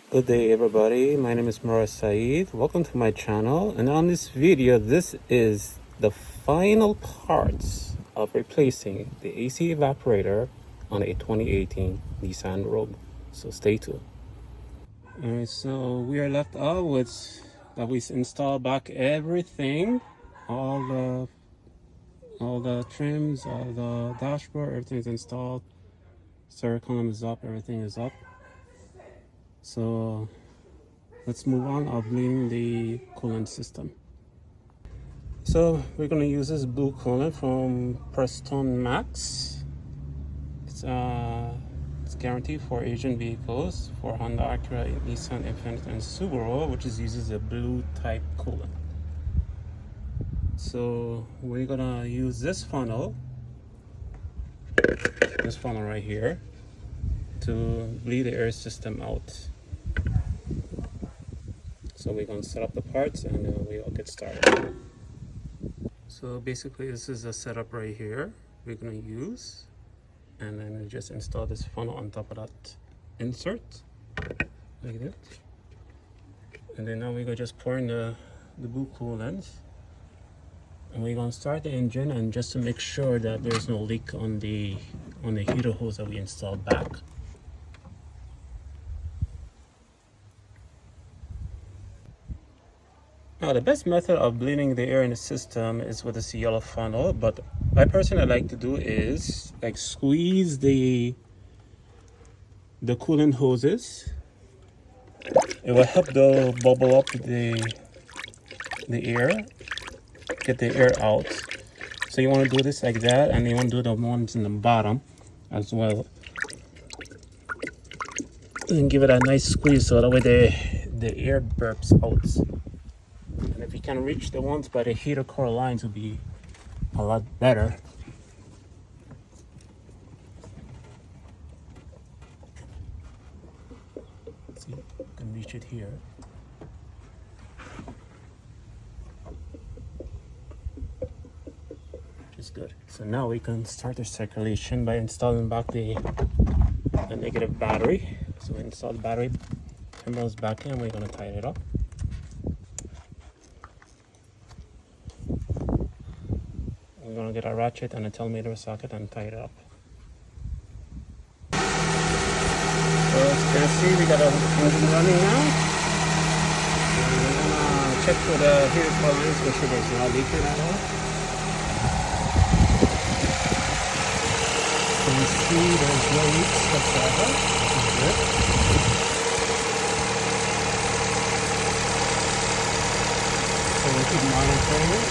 Good day everybody, my name is Murad Saeed. Welcome to my channel, and on this video this is the final parts of replacing the AC evaporator on a 2018 Nissan Rogue. So stay tuned. Alright, so we are left out with that we install back everything, all the trims, all the dashboard, everything is installed. Stereo column is up, everything is up. So let's move on of bleeding the coolant system. So we're going to use this blue coolant from Preston Max. It's guaranteed for Asian vehicles for Honda, Acura, Nissan, Infiniti, and Subaru, which uses a blue type coolant. So we're gonna use this funnel right here, to bleed the air system out. So we're going to set up the parts and we'll get started. So basically this is a setup right here we're going to use, and then we just install this funnel on top of that insert like that. And then now we're going to just pour in the blue coolant, and we're going to start the engine, and just to make sure that there's no leak on the heater hose that we installed back. Now the best method of bleeding the air in the system is with this yellow funnel, but I personally like to do is like squeeze the coolant hoses. It will help to bubble up the air, get the air out. So you want to do this like that, and you want to do the ones in the bottom as well, and give it a nice squeeze so that way the air burps out. And if you can reach the ones by the heater core lines, would be a lot better. See, you can reach it here. Which is good. So now we can start the circulation by installing back the negative battery. So we install the battery terminals back in, and we're going to tighten it up. We're going to get a ratchet and a 10-meter socket and tie it up. So as you can see, we got our engine running now. And we're going to check for the heater core lines, make sure there's no leaking at all. So you see there's no leaks whatsoever, which is good. So we'll keep monitoring it.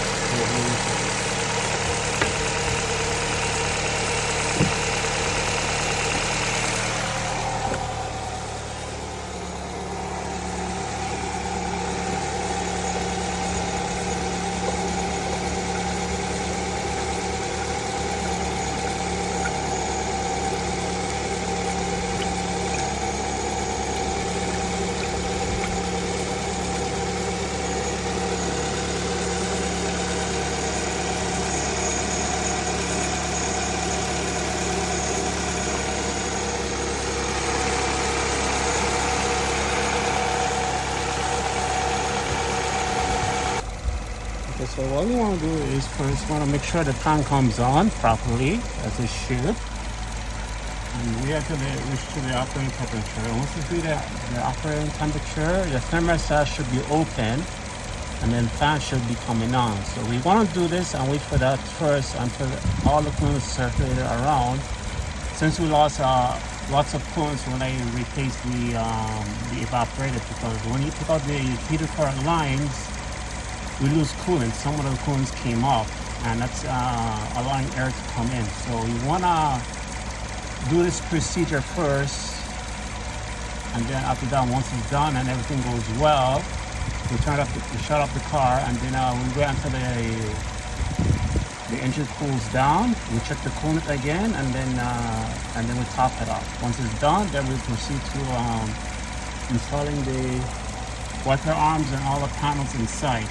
Okay, so what you want to do is first want to make sure the fan comes on properly as it should. And we have to reach to the operating temperature. Once you see the operating temperature, the thermostat should be open, and then fan should be coming on. So we want to do this and wait for that first until all the coolant is circulated around. Since we lost lots of coolants when I replaced the evaporator, because when you take out the heater core lines, we lose coolant. Some of the coolants came off, and that's allowing air to come in. So you want to do this procedure first, and then after that, once it's done and everything goes well, we shut off the car, and then we wait until the engine cools down. We check the coolant again, and then we top it off. Once it's done, then we proceed to installing the wiper arms and all the panels inside.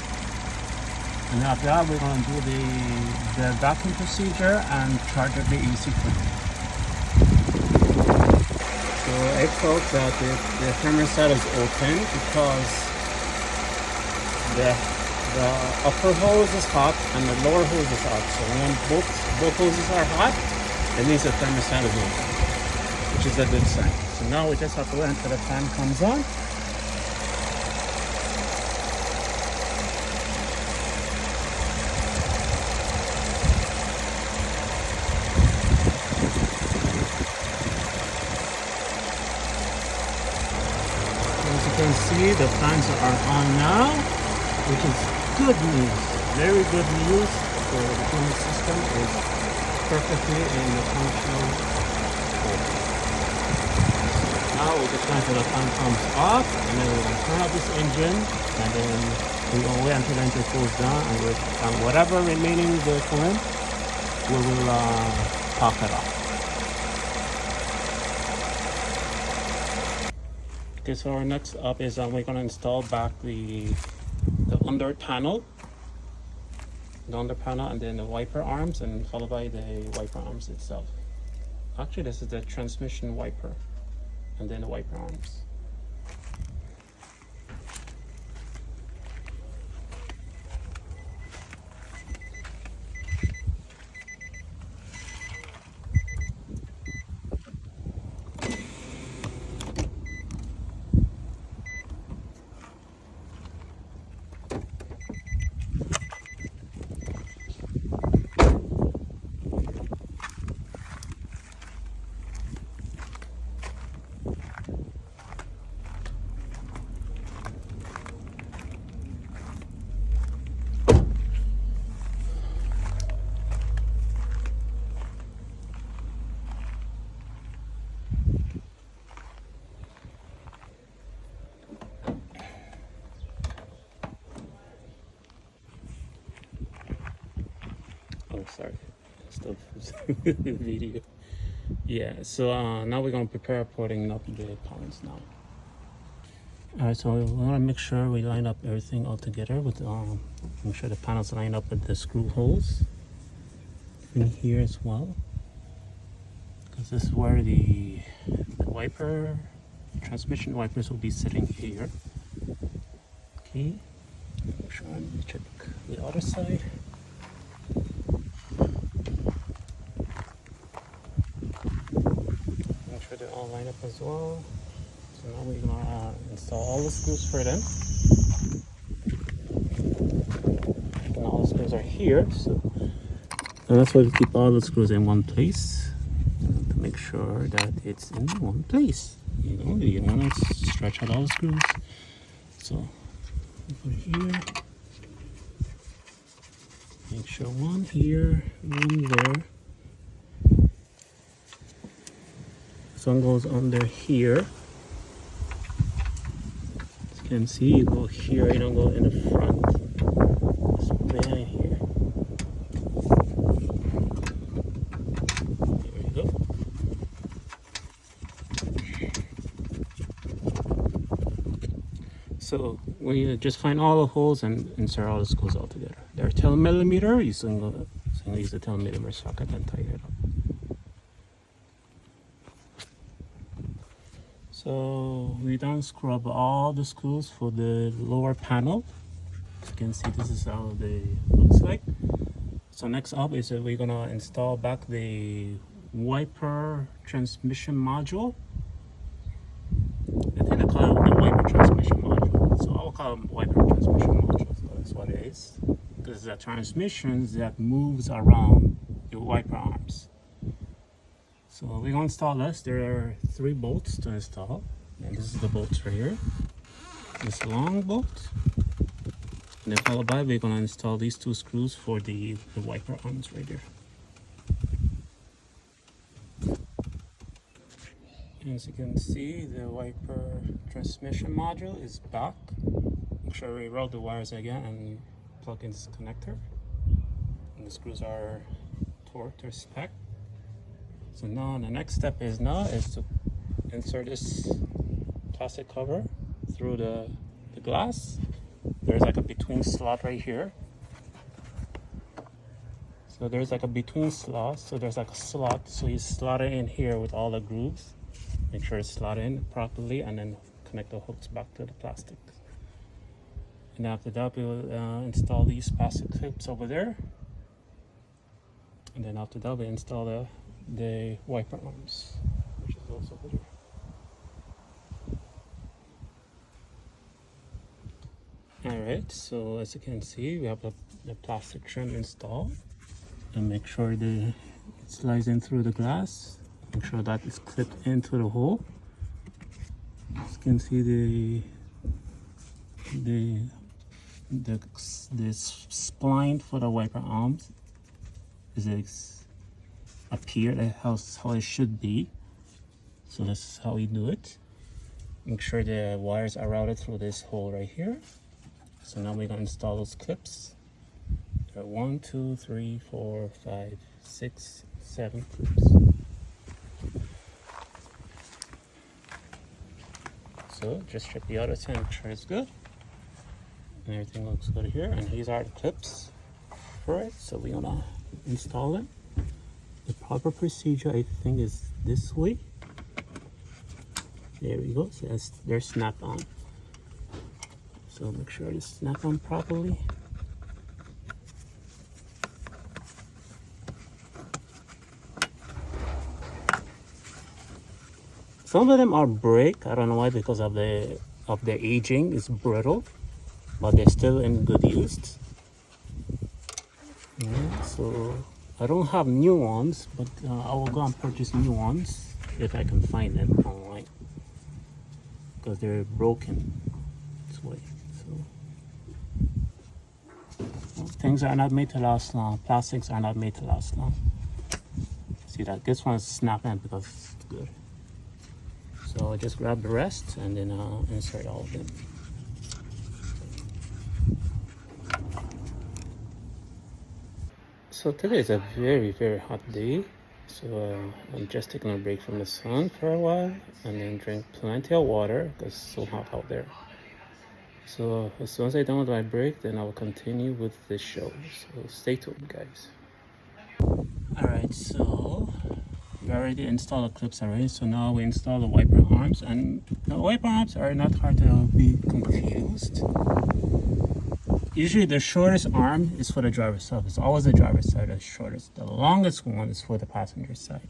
And after that, we're going to do the vacuum procedure and charge up the AC equipment. So it felt that the thermostat is open because the upper hose is hot and the lower hose is hot. So when both hoses are hot, it means the thermostat is open, which is a good sign. So now we just have to wait until the fan comes on. As you can see, the fans are on now, which is good news. Very good news. So the cooling system is perfectly in the functional mode. Now we just wait until the fan comes off, and then we're going to turn off this engine, and then we're going to wait until the engine cools down, and whatever remaining the coolant, we will top it off. Okay, so our next up is we're going to install back the under panel, and then the wiper arms, and followed by the wiper arms itself. Actually, this is the transmission wiper, and then the wiper arms. Oh, sorry, still video. Yeah, so now we're gonna prepare putting up the panels now. All right, so we want to make sure we line up everything all together with make sure the panels line up with the screw holes in here as well, because this is where the wiper, transmission wipers will be sitting here. Okay, make sure I check the other side. Make sure they all line up as well. So now we're gonna install all the screws for them. And all the screws are here, so and that's why we keep all the screws in one place to make sure that it's in one place. You know, you want to stretch out all the screws. So put it here. Make sure one here, one there. This one goes under here. As you can see, you go here, you don't go in the front. It's behind here. There we go. So we just find all the holes and insert all the screws all together. They're 10 millimeter. You still use the 10 millimeter socket and tighten it up. So we done scrub all the screws for the lower panel. As you can see, this is how they looks like. So next up is we're gonna install back the wiper transmission module. I think they call it the wiper transmission module. So I'll call it wiper transmission module. So that's what it is. Because the transmissions that moves around your wiper arms. So we're gonna install this. There are 3 bolts to install, and this is the bolts right here. This long bolt, and then followed by we're gonna install these 2 screws for the wiper arms right there. And as you can see, the wiper transmission module is back. Make sure we route the wires again and plug in this connector. And the screws are torqued or spec. So now the next step is to insert this plastic cover through the glass. There's like a between slot right here. So there's like a between slot. So there's like a slot. So you slot it in here with all the grooves. Make sure it's slot in properly, and then connect the hooks back to the plastic. And after that, we will install these plastic clips over there. And then after that, we install the wiper arms, which is also over there. Alright, so as you can see, we have the plastic trim installed. And make sure it slides in through the glass. Make sure that is clipped into the hole. As you can see, this spline for the wiper arms is appeared how it should be. So this is how we do it. Make sure the wires are routed through this hole right here. So now we're gonna install those clips. There are 1, 2, 3, 4, 5, 6, 7 clips. So just check the other side, make sure it's good. And everything looks good here. And these are the clips for it. So we're gonna install them. The proper procedure, I think, is this way. There we go. So they're snap on. So make sure it's snap on properly. Some of them are break. I don't know why, because of the aging. It's brittle, but they're still in good use. Yeah, so I don't have new ones, but I will go and purchase new ones if I can find them online, because they're broken this way. So things are not made to last long. Plastics are not made to last long. See that this one is snapping because it's good. So I'll just grab the rest and then I'll insert all of them. So today is a very, very hot day. So I'm just taking a break from the sun for a while and then drink plenty of water because it's so hot out there. So as soon as I'm done with my break, then I will continue with this show. So stay tuned, guys. Alright, so we already installed the clips already. So now we install the wiper arms, and the wiper arms are not hard to be confused. Usually the shortest arm is for the driver's side. It's always the driver's side that's shortest. The longest one is for the passenger side.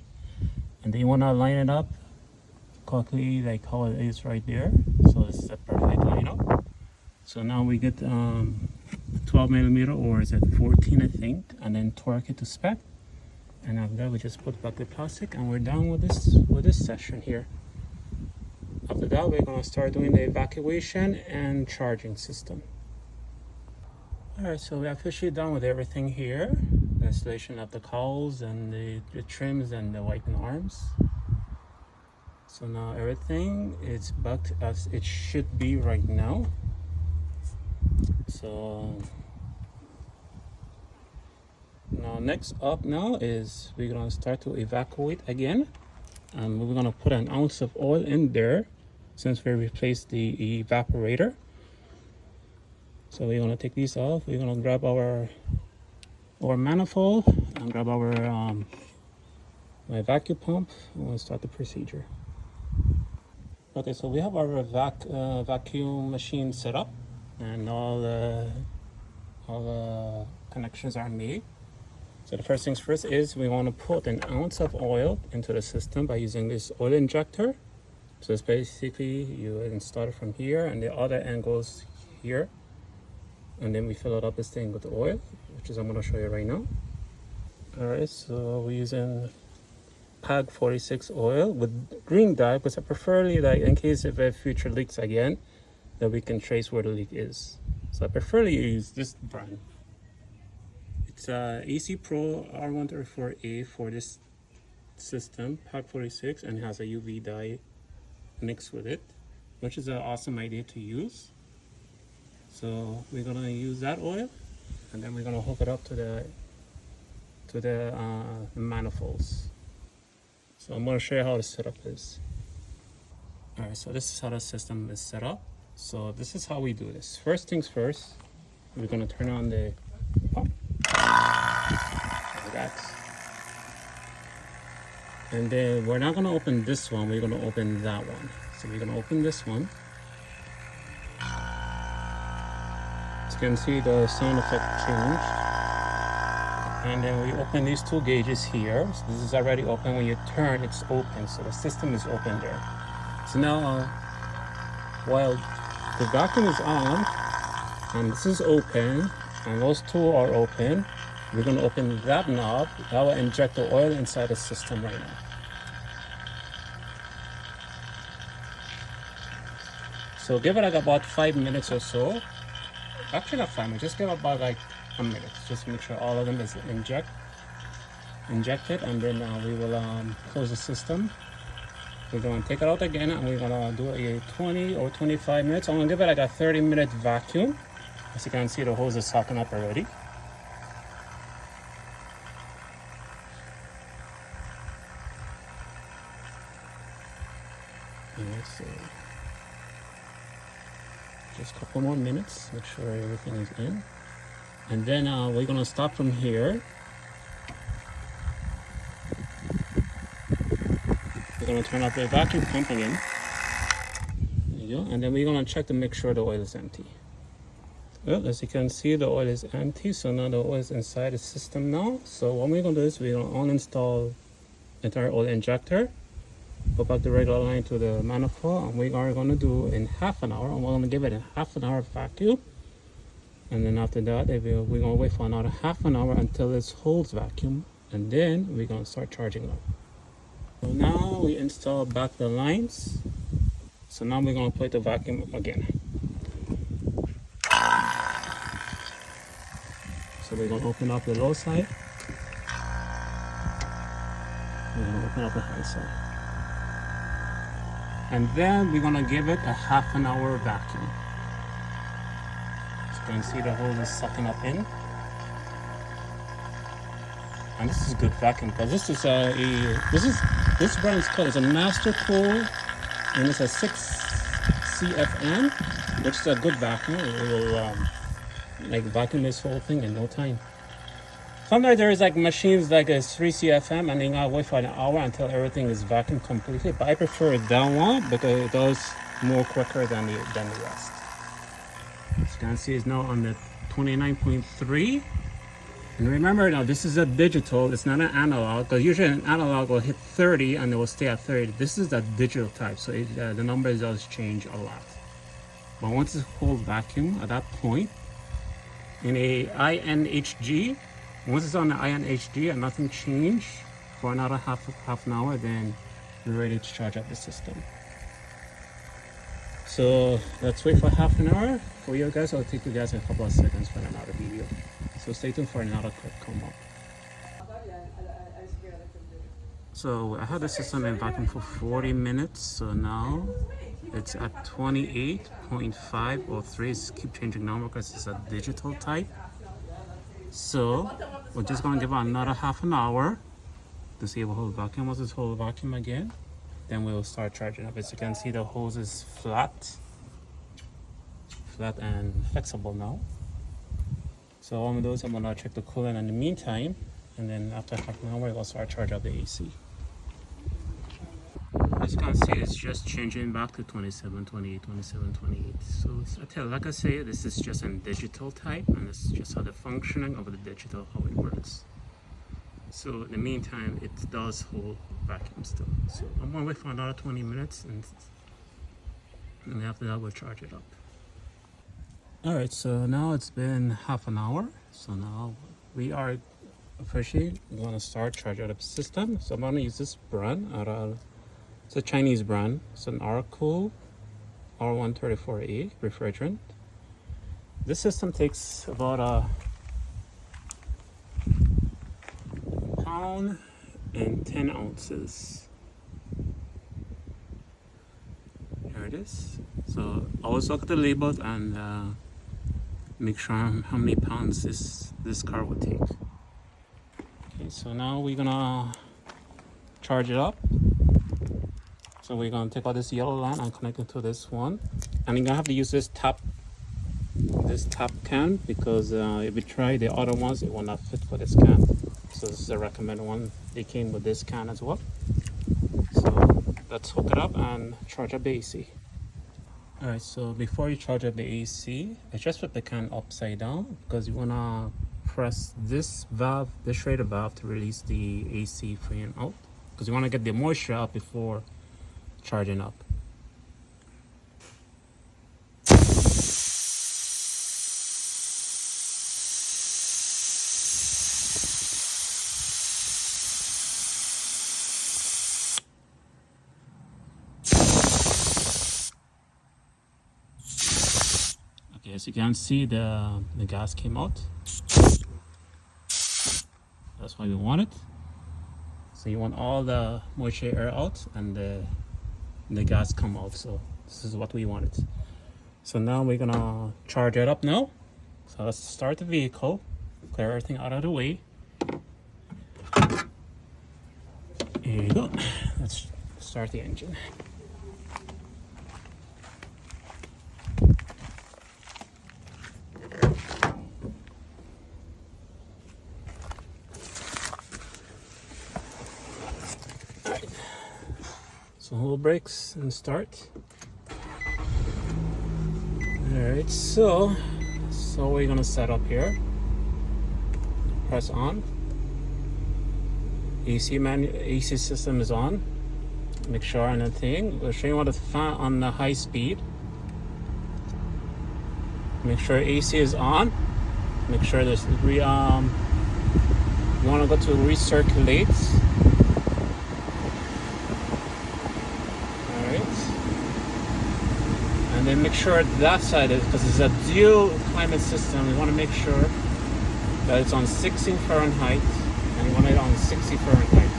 And then you want to line it up correctly like how it is right there. So this is a perfect line up. So now we get 12 millimeter, or is it 14 I think, and then torque it to spec. And after that we just put back the plastic and we're done with this session here. After that we're going to start doing the evacuation and charging system. Alright, so we're officially done with everything here. The installation of the cowls and the trims and the wiping arms. So now everything is back as it should be right now. So now next up now is we're going to start to evacuate again. We're going to put an ounce of oil in there since we replaced the evaporator. So we're going to take these off. We're going to grab our manifold and grab our my vacuum pump, and we'll start the procedure. Okay, so we have our vacuum machine set up, and all the connections are made. So the first things first is we want to put an ounce of oil into the system by using this oil injector. So it's basically you install it from here, and the other end goes here, and then we fill it up this thing with the oil, which is I'm going to show you right now. Alright, so we're using PAG 46 oil with green dye, because I preferably, like, in case if a future leaks again, that we can trace where the leak is. So I preferably use this brand. It's AC Pro R134A for this system, PAG 46, and it has a UV dye mixed with it, which is an awesome idea to use. So we're gonna use that oil, and then we're gonna hook it up to the manifolds. So I'm gonna show you how the setup is. All right, so this is how the system is set up. So this is how we do this. First things first, we're gonna turn on the pump. Relax. And then we're not going to open this one, we're going to open that one. So we're going to open this one. As you can see, the sound effect changed. And then we open these two gauges here. So this is already open. When you turn, it's open. So the system is open there. So now, while the vacuum is on, and this is open, and those two are open, we're going to open that knob. That will inject the oil inside the system right now. So give it like about 5 minutes or so. Actually not 5 minutes, just give it about like a minute. Just make sure all of them is injected, and then we will close the system. We're going to take it out again, and we're going to do a 20 or 25 minutes. I'm going to give it like a 30-minute vacuum. As you can see, the hose is sucking up already. Let's see. Just a couple more minutes, make sure everything is in. And then we're gonna stop from here. We're gonna turn off the vacuum pump again. There you go. And then we're gonna check to make sure the oil is empty. Well, as you can see, the oil is empty. So now the oil is inside the system now. So what we're gonna do is we're gonna uninstall the entire oil injector. Go back the regular line to the manifold, and we are going to do in half an hour, and we're going to give it a half an hour vacuum. And then after that, we're going to wait for another half an hour until it holds vacuum, and then we're going to start charging up. So now we install back the lines. So now we're going to play the vacuum again. So we're going to open up the low side. We're going to open up the high side. And then we're gonna give it a half an hour vacuum. So you can see the hose is sucking up in. And this is a good vacuum because this is this brand is called, it's a Master Cool, and it's a 6 CFM, which is a good vacuum. It will like vacuum this whole thing in no time. Sometimes there is like machines like a 3 CFM, and they gotta wait for an hour until everything is vacuumed completely. But I prefer that one because it does more quicker than the rest. As you can see, it's now on the 29.3. And remember now, this is a digital, it's not an analog, because usually an analog will hit 30 and it will stay at 30. This is the digital type, so the numbers does change a lot. But once it's full vacuum at that point, in a INHG, once it's on the INHD and nothing changed for another half an hour, then we're ready to charge up the system. So let's wait for half an hour for you guys. I'll take you guys in a couple of seconds for another video. So stay tuned for another quick come up. So I had the system in vacuum for 40 minutes. So now it's at 28.5 or 3. It's keep changing number because it's a digital type. So we're just gonna give it another half an hour to see if we'll hold vacuum. Once it's hold vacuum again, then we'll start charging up. As you can see, the hose is flat and flexible now. So what I'm gonna do is I'm gonna check the coolant in the meantime, and then after half an hour, we'll start charging up the AC. As you can see, it's just changing back to 27, 28, 27, 28. So like I say, this is just a digital type, and this is just how the functioning of the digital, how it works. So in the meantime, it does hold vacuum still. So I'm gonna wait for another 20 minutes, and after that, we'll charge it up. All right, so now it's been half an hour. So now we are officially gonna start charging up the system. So I'm gonna use this brand it's a Chinese brand. It's an R-Cool R134A refrigerant. This system takes about a pound and 10 ounces. There it is. So always look at the labels and make sure how many pounds this car will take. Okay, so now we're gonna charge it up. So we're gonna take out this yellow line and connect it to this one, and you're gonna have to use this top can because if you try the other ones, it will not fit for this can. So this is a recommended one. They came with this can as well. So let's hook it up and charge up the AC. Alright, so before you charge up the AC, I just put the can upside down because you wanna press this valve, this Schrader valve, to release the AC fan out, because you wanna get the moisture out before charging up. Okay, as you can see, the gas came out. That's why we want it. So you want all the moisture air out and the gas come out. So this is what we wanted. So now we're gonna charge it up now. So let's start the vehicle, clear everything out of the way. Here you go. Let's start the engine. So hold brakes and start. Alright, so we're gonna set up here. Press on. AC system is on. Make sure on the thing. We'll show you what the fan on the high speed. Make sure AC is on. Make sure there's you wanna go to recirculate. And then make sure that side is, because it's a dual climate system, we want to make sure that it's on 16 Fahrenheit and we want it on 60 Fahrenheit.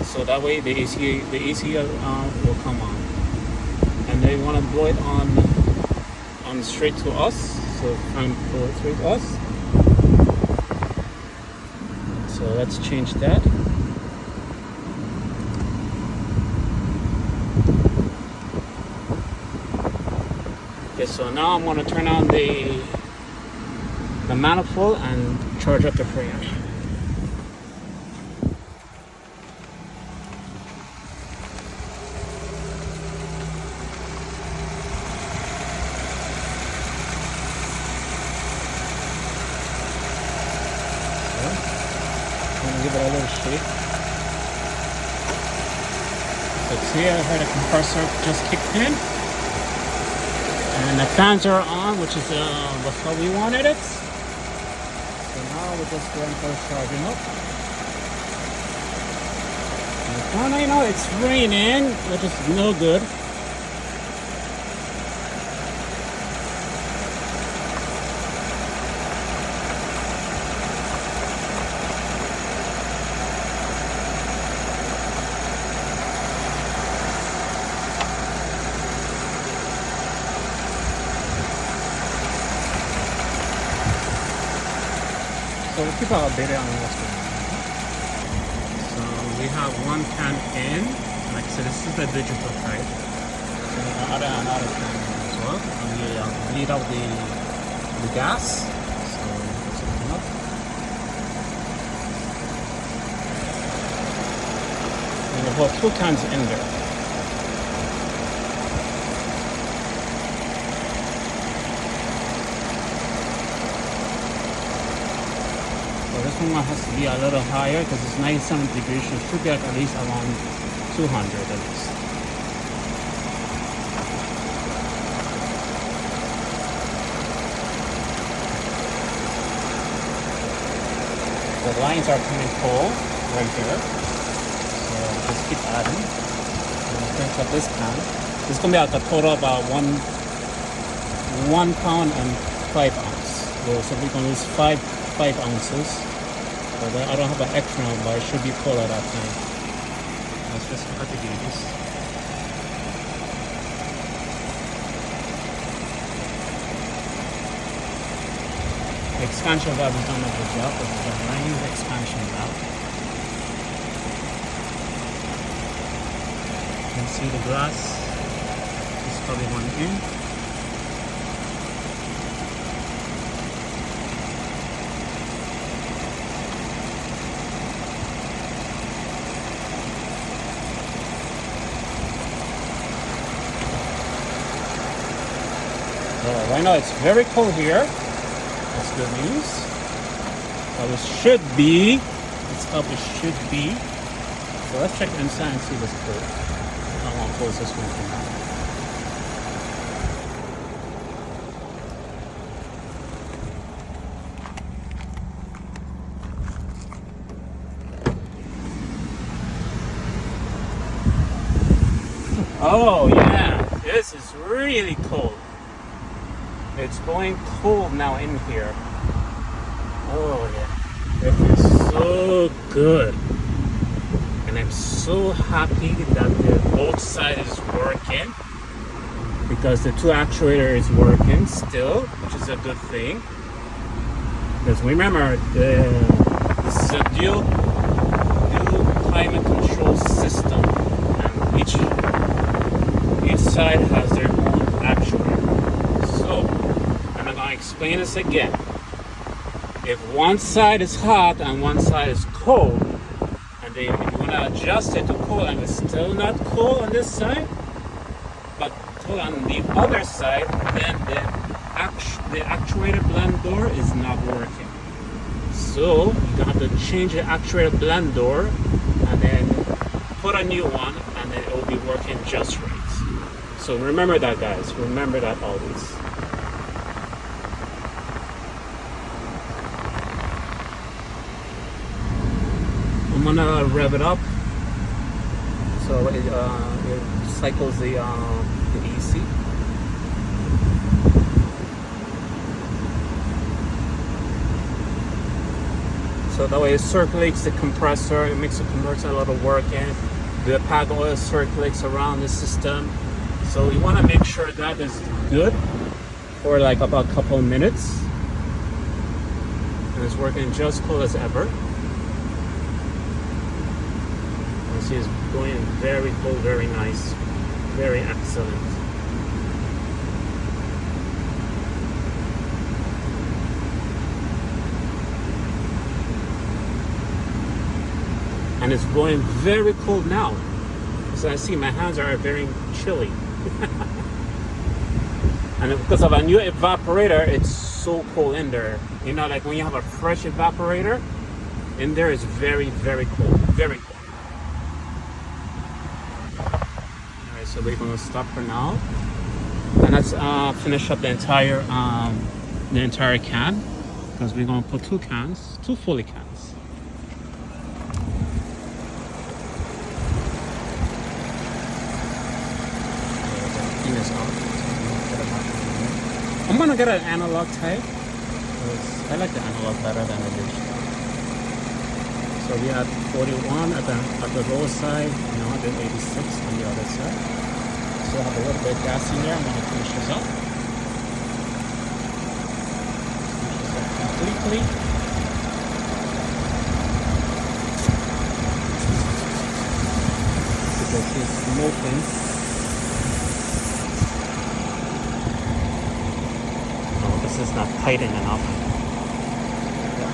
So that way the AC will come on. And then we want to blow it on straight to us. So I'm blow it straight to us. So let's change that. Okay, so now I'm going to turn on the manifold and charge up the freon. I'm going to give it a little shake. So here I heard a compressor just kicked in. And the fans are on, which is how we wanted it. So now we're just going for charging up. And I know it's raining, which is no good. So we'll keep our updated on what's going on. So we have one can in. Like I said, this is the digital type. So we have another can in as well. And we bleed out the gas. So let's open up. And we have 2 cans in there. This one has to be a little higher because it's 97 degrees. So it should be at least around 200 at least. The lines are coming full right here. So just keep adding. And finish up this can. This is going to be at a total of about 1 pound and 5 ounce. So we're going to use 5 ounces. But I don't have an extra one, but it should be full at that time. Let's just cut the gauges. The expansion valve is done a good job. It's the line expansion valve. You can see the glass is probably going in. Right now it's very cold here. That's good news. But it should be. It's up. It should be. So let's check inside and see what's cold. I want to close this one for now. Oh yeah, this is really cold. It's going cold now in here. Oh yeah, it feels so good. And I'm so happy that the both sides is working, because the two actuator is working still, which is a good thing. Because remember, this is a dual climate control system, and each side has their own actuator. So, and I'm gonna explain this again. If one side is hot and one side is cold, and if you want to adjust it to cold and it's still not cold on this side, but cold on the other side, then the actuator blend door is not working. So you have to change the actuator blend door and then put a new one, and then it will be working just right. So remember that, guys. Remember that always. I'm gonna rev it up so it cycles the AC. So that way it circulates the compressor. It makes the compressor a lot of work, and the pack oil circulates around the system. So you want to make sure that is good for like about a couple of minutes, and it's working just cool as ever. You see, it's going very cool, very nice, very excellent. And it's going very cold now. So I see my hands are very chilly. And because of a new evaporator, it's so cold in there. You know, like when you have a fresh evaporator, in there is very, very cold. Very cold. Alright, so we're gonna stop for now. And let's finish up the entire can. Because we're gonna put two fully cans. I'm gonna get an analog type because I like the analog better than the digital. So we had 41 at the lower side, and 186 on the other side. So I have a little bit of gas in there. I'm gonna finish this up. Finish this up completely. Because it's smoking. This is not tight enough. Yeah.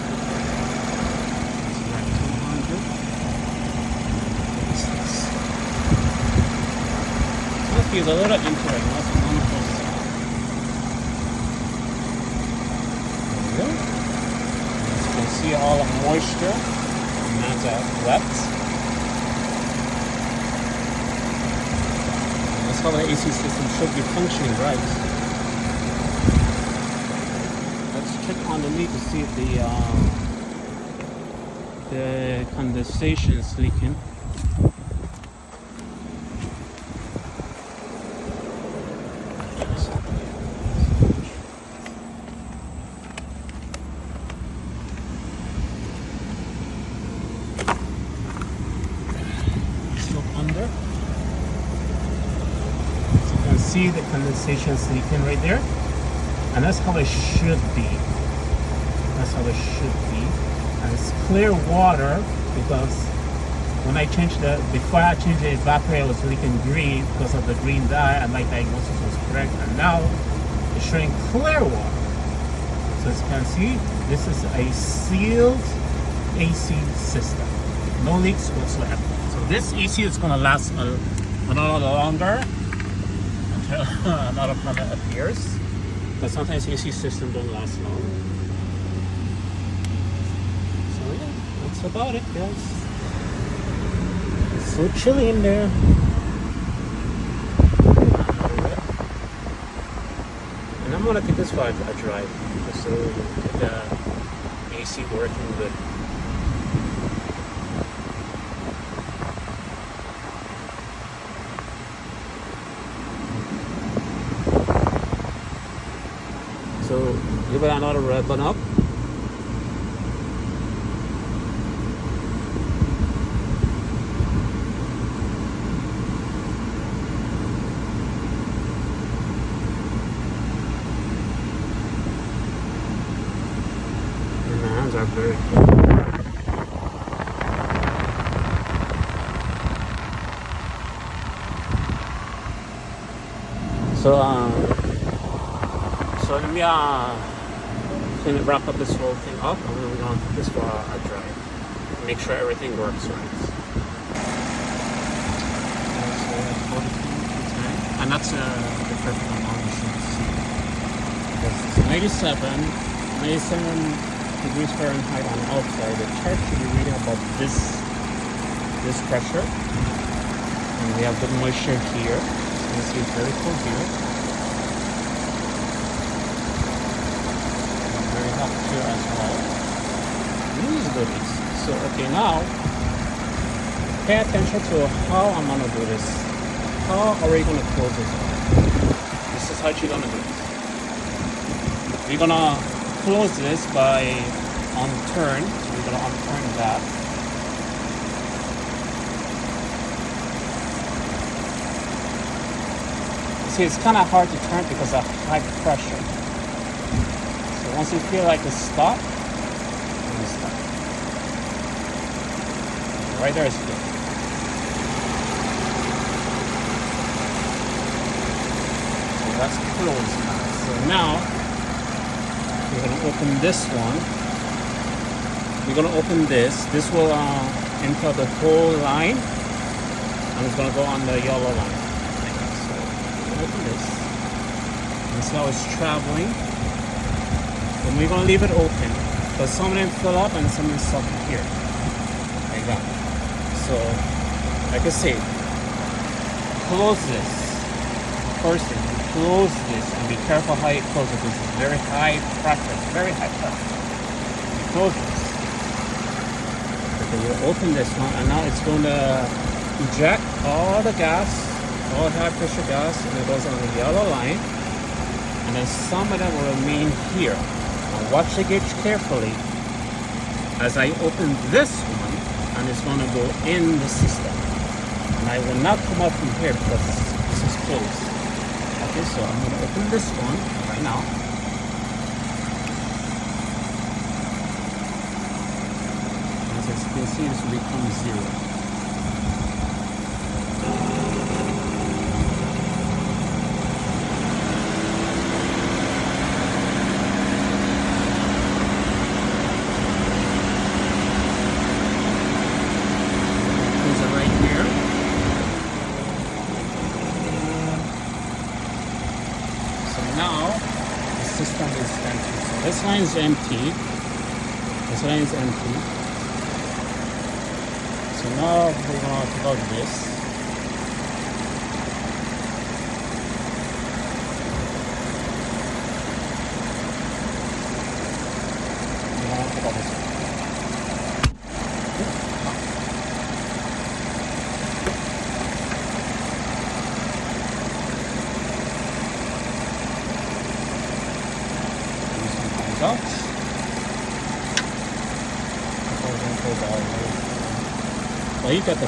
That feels a little entering. That's one of those. There we go. As you can see, all the moisture and that's wet. And that's how the AC system should be functioning right. Check underneath to see if the condensation is leaking. So under, so you can see the condensation is leaking right there, and that's how it should be. That's how it should be. And it's clear water because when I changed before I changed the evaporator, it was leaking green because of the green dye, and my diagnosis was correct. And now it's showing clear water. So as you can see, this is a sealed AC system. No leaks whatsoever. So this AC is going to last a lot longer until another plummet appears. But sometimes AC systems don't last long. So yeah, that's about it, guys. It's so chilly in there. And I'm gonna take this for a drive, so get the AC working good. So give it another rev on up. And my hands are very cold. So let me wrap up this whole thing up, and then we're going to put this for a drive. Make sure everything works right. And that's the perfect amount of seats. It's 97 degrees Fahrenheit on the outside. The chart should be reading about this pressure. And we have good moisture here. So you can see it's very cold here. Here as well. These goodies. So okay, now pay attention to how I'm gonna do this. How are we gonna close this off? This is how you're gonna do this. We're gonna close this by unturn. So we're gonna unturn that. You see, it's kind of hard to turn because of high pressure. Once you feel like it's stopped, then you stop. Right there is good. So that's closed now. So now we're going to open this one. We're going to open this. This will enter the whole line, and it's going to go on the yellow line. So we're going to open this. And see how it's traveling. And we're going to leave it open, but some of them fill up and some of them stuck here. Like that. So, like I say, close this. First thing, close this and be careful how you close it. It's very high pressure. It's very high pressure. You close this. Okay, we'll open this one, and now it's going to eject all the gas, all high pressure gas, and it goes on the yellow line. And then some of them will remain here. Now watch the gauge carefully as I open this one, and it's going to go in the system. And I will not come out from here because this is closed. Okay, so I'm going to open this one right now. As you can see, this will become 0. This line is empty. This line is empty. So now we're going to take out this. We're going to take out this one. Out. Well, you got the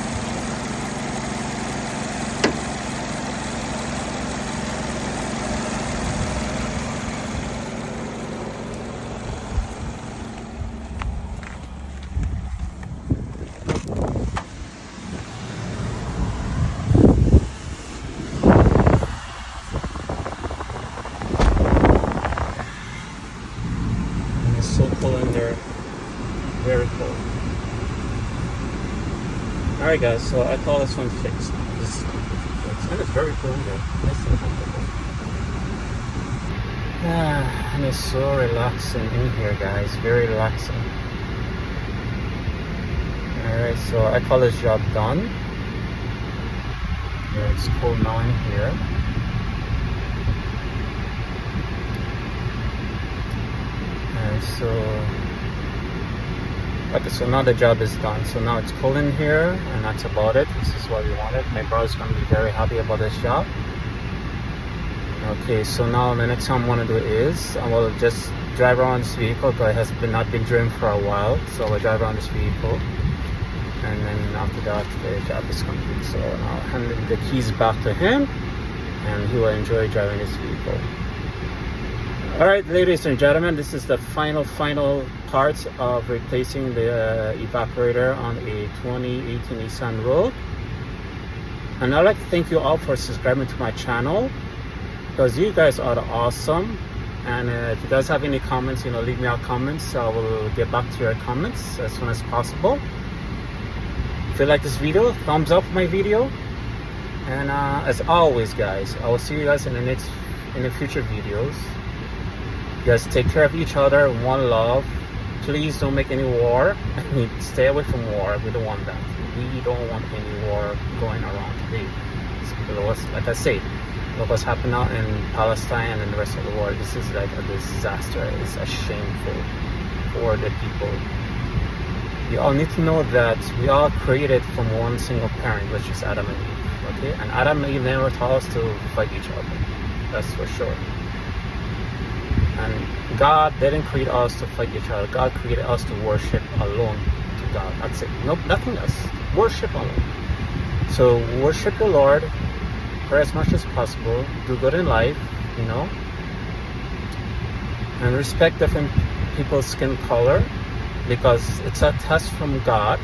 very cold. Alright guys, so I call this one fixed. This is fixed. And it's very cool in there. Nice and comfortable. And it's so relaxing in here, guys. Very relaxing. Alright, so I call this job done. Yeah, it's cool now in here. And so, okay, so now the job is done. So now it's cool in here, and that's about it. This is what we wanted. My brother's gonna be very happy about this job. Okay, so now the next thing I want to do is I will just drive around this vehicle, because it has not been driven for a while. So I will drive around this vehicle, and then after that the job is complete. So I'll hand the keys back to him, and he will enjoy driving this vehicle. Alright, ladies and gentlemen, this is the final parts of replacing the evaporator on a 2018 Nissan Rogue. And I'd like to thank you all for subscribing to my channel, because you guys are awesome. And if you guys have any comments, leave me out comments. I will get back to your comments as soon as possible. If you like this video, thumbs up my video. And as always, guys, I will see you guys in the future videos. You guys take care of each other. One love. Please don't make any war. Stay away from war. We don't want that. We don't want any war going around today. Like I said, what's happening now in Palestine and the rest of the world, this is like a disaster. It's a shameful for the people. You all need to know that we all created from one single parent, which is Adam and Eve. Okay, and Adam and Eve never taught us to fight each other. That's for sure. And God didn't create us to fight each other. God created us to worship alone to God. That's it. Nope, nothing else. Worship alone. So worship the Lord. Pray as much as possible, do good in life, and respect different people's skin color, because it's a test from God.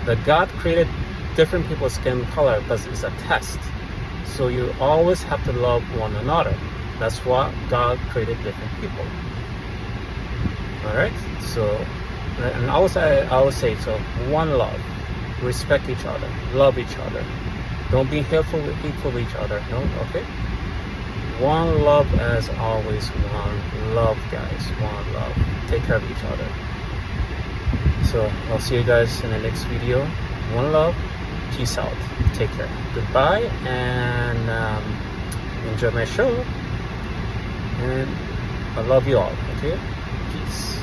That God created different people's skin color because it's a test. So you always have to love one another. That's why God created different people. Alright? So, and I always say so, one love, respect each other, love each other. Don't be hateful with each other. No, okay? One love as always. One love, guys. One love. Take care of each other. So I'll see you guys in the next video. One love. Peace out. Take care. Goodbye, and enjoy my show. And I love you all. Okay? Peace.